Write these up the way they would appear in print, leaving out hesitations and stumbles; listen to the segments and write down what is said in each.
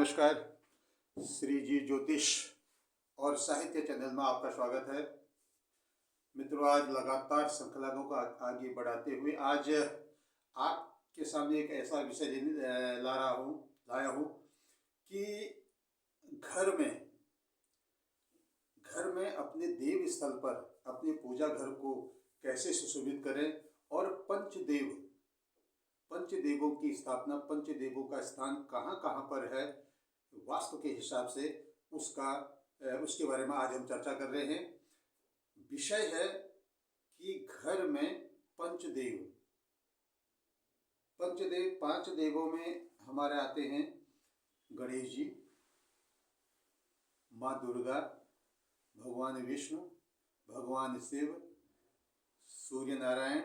नमस्कार। श्री जी ज्योतिष और साहित्य चैनल में आपका स्वागत है। मित्रों, आज लगातार श्रृंखला को आगे बढ़ाते हुए आज आपके सामने एक ऐसा विषय लाया हूँ कि घर में अपने देव स्थल पर अपने पूजा घर को कैसे सुशोभित करें और पंचदेवों की स्थापना, पंचदेवों का स्थान कहाँ कहाँ पर है वास्तु के हिसाब से, उसके बारे में आज हम चर्चा कर रहे हैं। विषय है कि घर में पंचदेव पांच देवों में हमारे आते हैं गणेश जी, माँ दुर्गा, भगवान विष्णु, भगवान शिव, सूर्य नारायण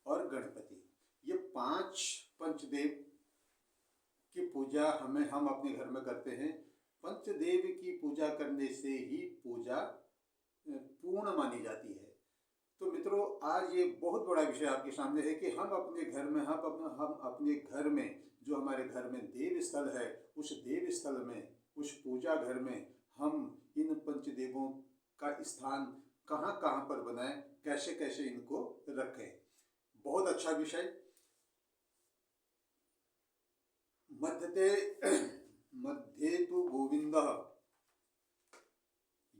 और गणपति। ये 5 पंचदेव की पूजा हम अपने घर में करते हैं। पंचदेव की पूजा करने से ही पूजा पूर्ण मानी जाती है। तो मित्रों, आज ये बहुत बड़ा विषय आपके सामने है कि हम अपने घर में जो हमारे घर में देव स्थल है, उस देव स्थल में, उस पूजा घर में हम इन पंचदेवों का स्थान कहाँ कहाँ पर बनाएं, कैसे कैसे इनको रखें। बहुत अच्छा विषय। मध्ये तु गोविंदः,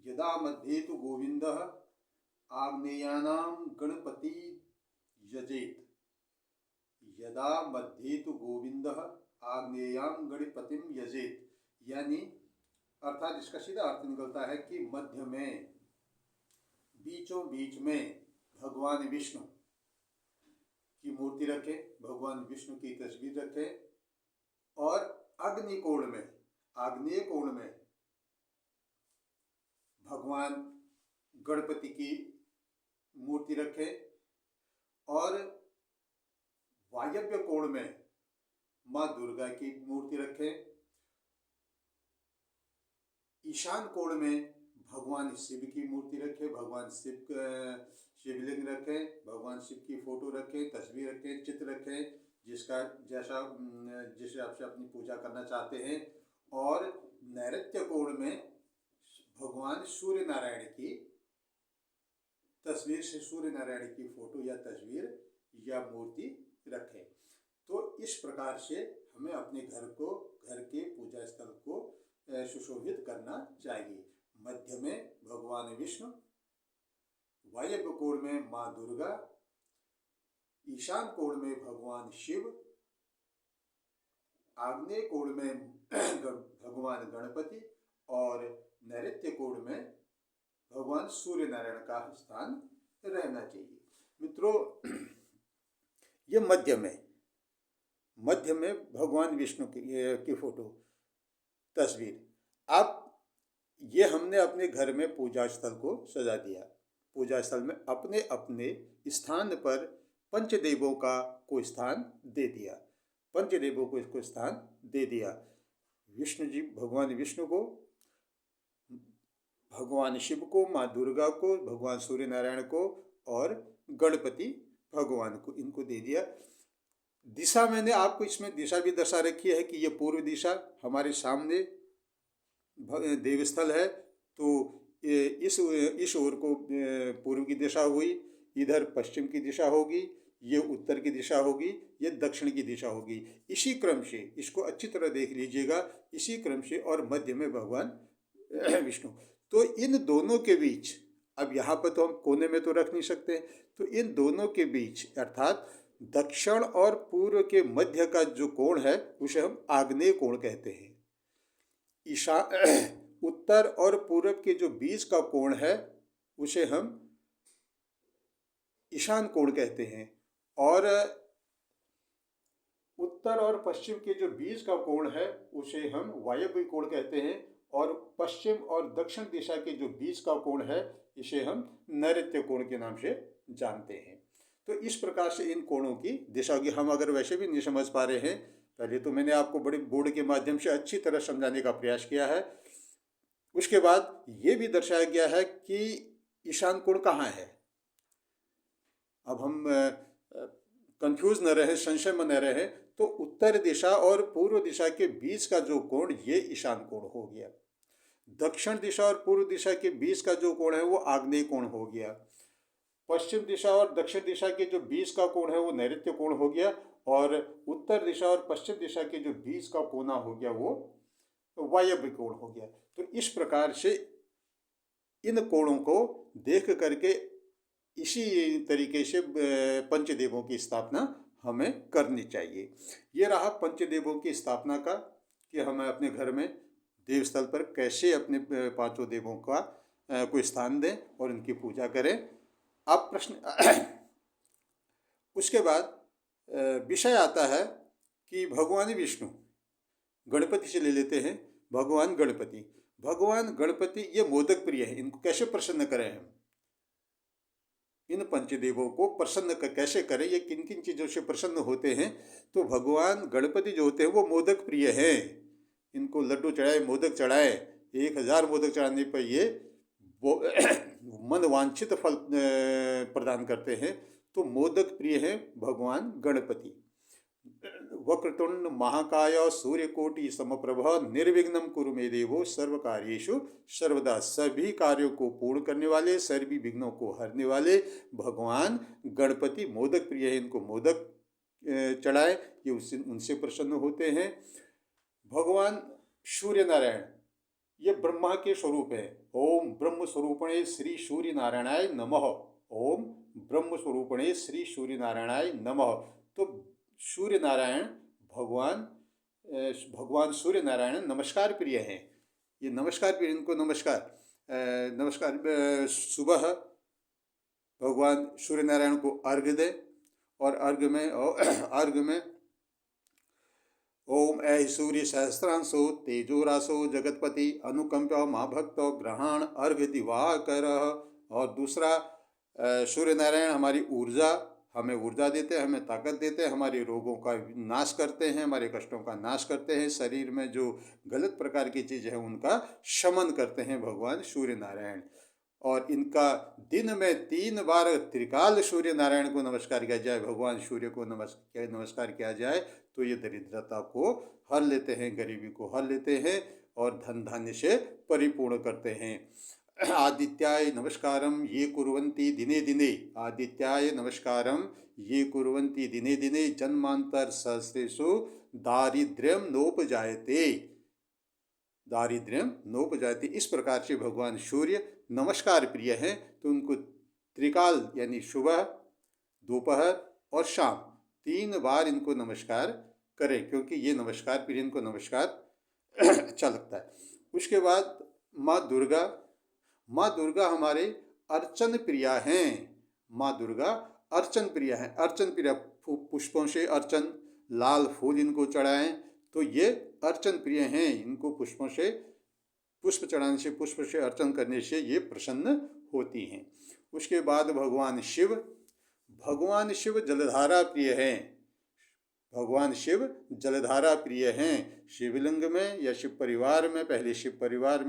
यदा मध्ये तु गोविंदः आग्नेयानां गणपति यजेत। यदा मध्ये तु गोविंदः आग्नेयां गणपतिम यजेत, यानी अर्थात इसका सीधा अर्थ निकलता है कि मध्य में, बीचों बीच में भगवान विष्णु की मूर्ति रखें, भगवान विष्णु की तस्वीर रखें और आग्नेय कोण में भगवान गणपति की मूर्ति रखें और वायव्य कोण में माँ दुर्गा की मूर्ति रखें। ईशान कोण में भगवान शिव की मूर्ति रखें, भगवान शिव शिवलिंग रखें, भगवान शिव की फोटो रखें, तस्वीर रखें, चित्र रखें, जिसे आपसे अपनी पूजा करना चाहते हैं। और नैऋत्य कोण में भगवान सूर्य नारायण की तस्वीर से सूर्य नारायण की फोटो या तस्वीर या मूर्ति रखें। तो इस प्रकार से हमें अपने घर के पूजा स्थल को सुशोभित करना चाहिए। मध्य में भगवान विष्णु, वायव्य कोण में माँ दुर्गा, ईशान कोण में भगवान शिव, आग्नेय कोण में भगवान गणपति और नैऋत्य कोण में भगवान सूर्य नारायण का स्थान रहना चाहिए। मित्रों, ये मध्य में भगवान विष्णु की फोटो, तस्वीर। अब ये हमने अपने घर में पूजा स्थल को सजा दिया। पूजा स्थल में अपने अपने स्थान पर पंचदेवों को स्थान दे दिया। विष्णु जी, भगवान विष्णु को, भगवान शिव को, माँ दुर्गा को, भगवान सूर्य नारायण को और गणपति भगवान को, इनको दे दिया। दिशा मैंने आपको इसमें दिशा भी दर्शा रखी है कि ये पूर्व दिशा, हमारे सामने देवस्थल है, तो इस ओर को पूर्व की दिशा हुई, इधर पश्चिम की दिशा होगी, ये उत्तर की दिशा होगी, ये दक्षिण की दिशा होगी। इसी क्रम से इसको अच्छी तरह देख लीजिएगा, इसी क्रम से। और मध्य में भगवान विष्णु। तो इन दोनों के बीच, अब यहाँ पर तो हम कोने में तो रख नहीं सकते, तो इन दोनों के बीच अर्थात दक्षिण और पूर्व के मध्य का जो कोण है उसे हम आग्नेय कोण कहते हैं। उत्तर और पूर्व के जो बीच का कोण है उसे हम ईशान कोण कहते हैं। और उत्तर और पश्चिम के जो बीच का कोण है उसे हम वायव्य कोण कहते हैं। और पश्चिम और दक्षिण दिशा के जो बीच का कोण है इसे हम नैऋत्य कोण के नाम से जानते हैं। तो इस प्रकार से इन कोणों की दिशा की हम अगर वैसे भी नहीं समझ पा रहे हैं, पहले तो मैंने आपको बड़े बोर्ड के माध्यम से अच्छी तरह समझाने का प्रयास किया है। उसके बाद ये भी दर्शाया गया है कि ईशान कोण कहाँ है। अब हम कंफ्यूज न रहे, संशय में न रहे, तो उत्तर दिशा और पूर्व दिशा के बीच का जो कोण ये ईशान कोण हो गया। दक्षिण दिशा और पूर्व दिशा के बीच का जो कोण है वो आग्नेय कोण हो गया। पश्चिम दिशा और दक्षिण दिशा के जो बीच का कोण है वो नैऋत्य कोण हो गया। और उत्तर दिशा और पश्चिम दिशा के जो बीच का कोना हो गया वो वायव्य कोण हो गया। तो इस प्रकार से इन कोणों को देख करके इसी तरीके से पंचदेवों की स्थापना हमें करनी चाहिए। ये रहा पंचदेवों की स्थापना का, कि हमें अपने घर में देवस्थल पर कैसे अपने पांचों देवों का कोई स्थान दें और उनकी पूजा करें। अब प्रश्न उसके बाद विषय आता है कि भगवान विष्णु, गणपति से ले लेते हैं। भगवान गणपति ये मोदक प्रिय है, इनको कैसे प्रसन्न करें हम? इन पंचदेवों को प्रसन्न कैसे करें, ये किन किन चीज़ों से प्रसन्न होते हैं? तो भगवान गणपति जो होते हैं वो मोदक प्रिय हैं। इनको लड्डू चढ़ाए, मोदक चढ़ाए, 1000 मोदक चढ़ाने पर ये मन वांछित फल प्रदान करते हैं। तो मोदक प्रिय हैं भगवान गणपति। वक्रतुंड महाकाय सूर्यकोटि समप्रभ निर्विघ्नं कुरु मे देवो सर्व कार्येषु सर्वदा, सभी कार्यों को पूर्ण करने वाले, सभी विघ्नों को हरने वाले भगवान गणपति मोदक प्रिय है। इनको मोदक चढ़ाए, ये उनसे प्रसन्न होते हैं। भगवान सूर्य नारायण ये ब्रह्मा के स्वरूप है। ओम ब्रह्म स्वरूपणे श्री सूर्य नारायणाय नमः। ओम ब्रह्म स्वरूपणे श्री सूर्य नारायणाय नमः। तो सूर्य नारायण भगवान सूर्य नारायण नमस्कार प्रिय हैं। ये नमस्कार प्रिय, इनको नमस्कार सुबह भगवान सूर्य नारायण को अर्घ्य दें और अर्घ्य में ओम ऐ सूर्य सहस्रांशो तेजोरासो जगतपति अनुकंप्य माँ भक्त ग्रहण अर्घ्य दिवाकर। और दूसरा, सूर्य नारायण हमारी ऊर्जा, हमें ऊर्जा देते हैं, हमें ताकत देते हैं, हमारे रोगों का नाश करते हैं, हमारे कष्टों का नाश करते हैं, शरीर में जो गलत प्रकार की चीज़ है उनका शमन करते हैं भगवान सूर्य नारायण। और इनका दिन में 3 बार त्रिकाल सूर्य नारायण को नमस्कार किया जाए, भगवान सूर्य को नमस्कार किया जाए, तो ये दरिद्रता को हर लेते हैं, गरीबी को हर लेते हैं और धन धान्य से परिपूर्ण करते हैं। आदित्याय नमस्कारम ये कुर्वन्ति दिने दिने, आदित्याय नमस्कारम ये कुर्वन्ति दिने दिने, जन्मांतर सहस्रेषु दारिद्र्यम नोपजायते। इस प्रकार से भगवान सूर्य नमस्कार प्रिय हैं। तो उनको त्रिकाल यानी सुबह, दोपहर और शाम 3 बार इनको नमस्कार करें, क्योंकि ये नमस्कार प्रिय, इनको नमस्कार अच्छा लगता है। उसके बाद माँ दुर्गा हमारे अर्चन प्रिया हैं। माँ दुर्गा अर्चन प्रिया हैं। अर्चन प्रिया, पुष्पों से अर्चन, लाल फूल इनको चढ़ाएं तो ये अर्चन प्रिय हैं। इनको पुष्प चढ़ाने से, पुष्प से अर्चन करने से ये प्रसन्न होती हैं। उसके बाद भगवान शिव जलधारा प्रिय हैं। भगवान शिव जलधारा प्रिय हैं। शिवलिंग में या शिव परिवार में, पहले शिव परिवार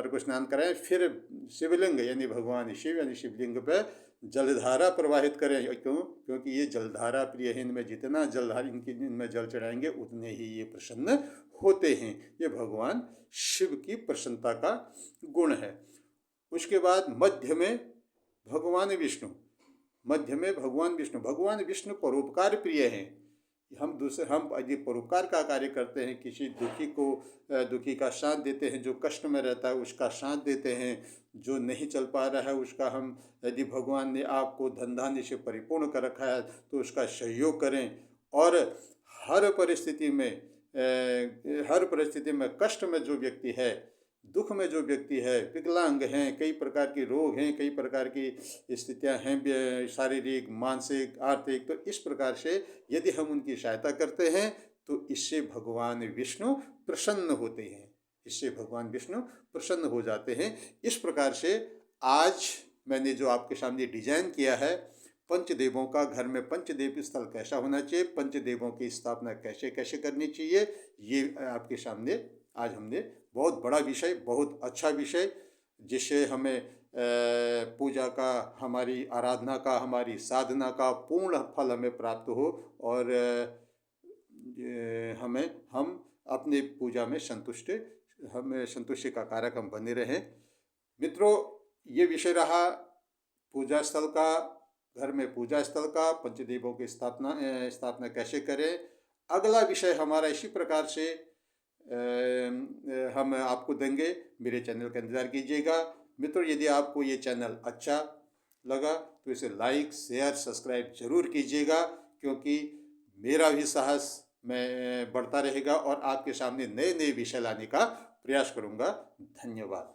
को स्नान कराएं, फिर शिवलिंग यानी भगवान शिव यानी शिवलिंग पर जलधारा प्रवाहित करें। क्यों? क्योंकि ये जलधारा प्रिय हैं। इनमें जितना जलधारा इनमें जल चढ़ाएंगे उतने ही ये प्रसन्न होते हैं। ये भगवान शिव की प्रसन्नता का गुण है। उसके बाद मध्य में भगवान विष्णु परोपकार प्रिय हैं। हम यदि परोपकार का कार्य करते हैं, किसी दुखी का साथ देते हैं, जो कष्ट में रहता है उसका साथ देते हैं, जो नहीं चल पा रहा है उसका हम, यदि भगवान ने आपको धन धान्य से परिपूर्ण कर रखा है तो उसका सहयोग करें। और हर परिस्थिति में कष्ट में जो व्यक्ति है, दुख में जो व्यक्ति है, विकलांग हैं, कई प्रकार के रोग हैं, कई प्रकार की स्थितियां हैं, शारीरिक, मानसिक, आर्थिक, तो इस प्रकार से यदि हम उनकी सहायता करते हैं तो इससे भगवान विष्णु प्रसन्न होते हैं, इससे भगवान विष्णु प्रसन्न हो जाते हैं। इस प्रकार से आज मैंने जो आपके सामने डिजाइन किया है पंचदेवों का, घर में पंचदेव स्थल कैसा होना चाहिए, पंचदेवों की स्थापना कैसे कैसे करनी चाहिए, ये आपके सामने आज हमने बहुत बड़ा विषय, बहुत अच्छा विषय, जिससे हमें पूजा का, हमारी आराधना का, हमारी साधना का पूर्ण फल हमें प्राप्त हो और हम अपनी पूजा में हमें संतुष्टि का कारक हम बने रहें। मित्रों, ये विषय रहा पूजा स्थल का, घर में पूजा स्थल का, पंचदेवों की स्थापना कैसे करें। अगला विषय हमारा इसी प्रकार से हम आपको देंगे। मेरे चैनल का इंतज़ार कीजिएगा। मित्रों, यदि आपको ये चैनल अच्छा लगा तो इसे लाइक, शेयर, सब्सक्राइब जरूर कीजिएगा, क्योंकि मेरा भी साहस बढ़ता रहेगा और आपके सामने नए नए विषय लाने का प्रयास करूँगा। धन्यवाद।